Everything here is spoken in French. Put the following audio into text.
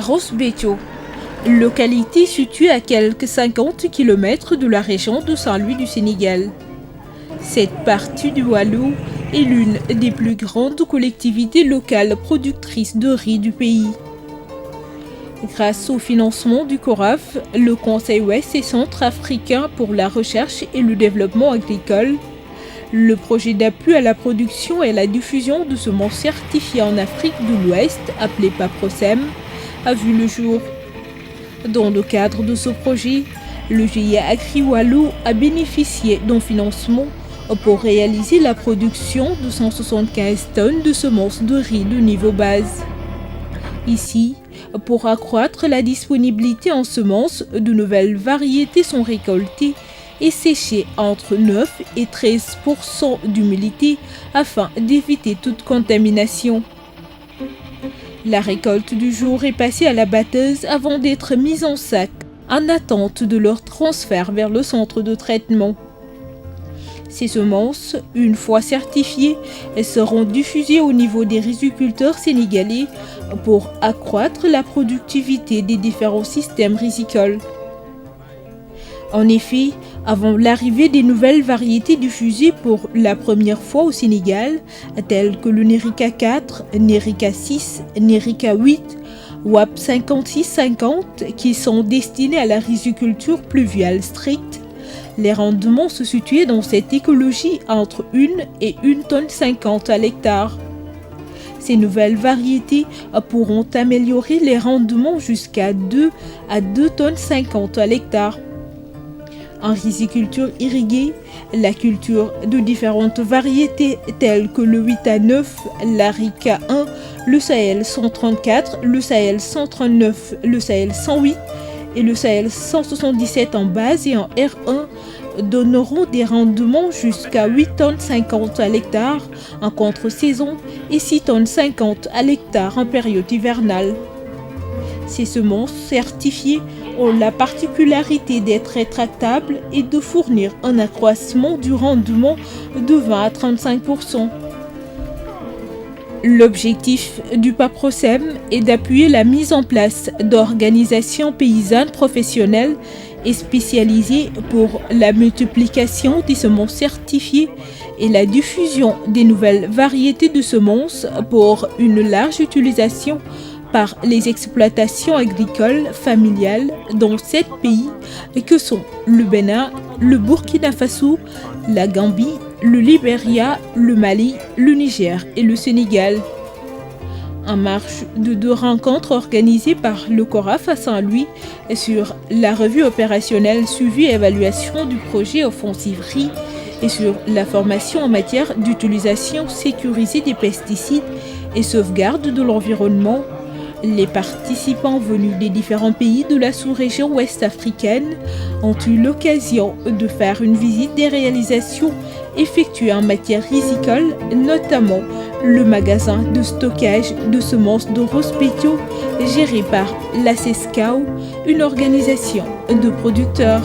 Ross-Béthio, localité située à quelques 50 km de la région de Saint-Louis du Sénégal. Cette partie du Waalo est l'une des plus grandes collectivités locales productrices de riz du pays. Grâce au financement du CORAF, le Conseil ouest et centrafricain pour la recherche et le développement agricole, le projet d'appui à la production et à la diffusion de semences certifiées en Afrique de l'Ouest, appelé PAPROSEM, a vu le jour. Dans le cadre de ce projet, le GIE Agri Waalo a bénéficié d'un financement pour réaliser la production de 175 tonnes de semences de riz de niveau base. Ici, pour accroître la disponibilité en semences, de nouvelles variétés sont récoltées et séchées entre 9 et 13% d'humidité afin d'éviter toute contamination. La récolte du jour est passée à la batteuse avant d'être mise en sac en attente de leur transfert vers le centre de traitement. Ces semences, une fois certifiées, seront diffusées au niveau des riziculteurs sénégalais pour accroître la productivité des différents systèmes rizicoles. En effet, avant l'arrivée des nouvelles variétés diffusées pour la première fois au Sénégal, telles que le Nerica 4, Nerica 6, Nerica 8, WAP 5650, qui sont destinées à la riziculture pluviale stricte, les rendements se situaient dans cette écologie entre 1 et 1,50 tonne à l'hectare. Ces nouvelles variétés pourront améliorer les rendements jusqu'à 2 à 2,50 tonnes à l'hectare. En riziculture irriguée, la culture de différentes variétés telles que le 8 à 9, l'Arica 1, le Sahel 134, le Sahel 139, le Sahel 108 et le Sahel 177 en base et en R1 donneront des rendements jusqu'à 8,50 tonnes à l'hectare en contre-saison et 6,50 tonnes à l'hectare en période hivernale. Ces semences certifiées ont la particularité d'être rétractables et de fournir un accroissement du rendement de 20 à 35%. L'objectif du PAPROSEM est d'appuyer la mise en place d'organisations paysannes professionnelles et spécialisées pour la multiplication des semences certifiées et la diffusion des nouvelles variétés de semences pour une large utilisation par les exploitations agricoles familiales dans 7 pays que sont le Bénin, le Burkina Faso, la Gambie, le Libéria, le Mali, le Niger et le Sénégal. En marge de 2 rencontres organisées par le CORAF à Saint-Louis sur la revue opérationnelle suivi et évaluation du projet Offensive Riz et sur la formation en matière d'utilisation sécurisée des pesticides et sauvegarde de l'environnement, les participants venus des différents pays de la sous-région ouest africaine ont eu l'occasion de faire une visite des réalisations effectuées en matière rizicole, notamment le magasin de stockage de semences de Ross-Béthio géré par la CESCAO, une organisation de producteurs.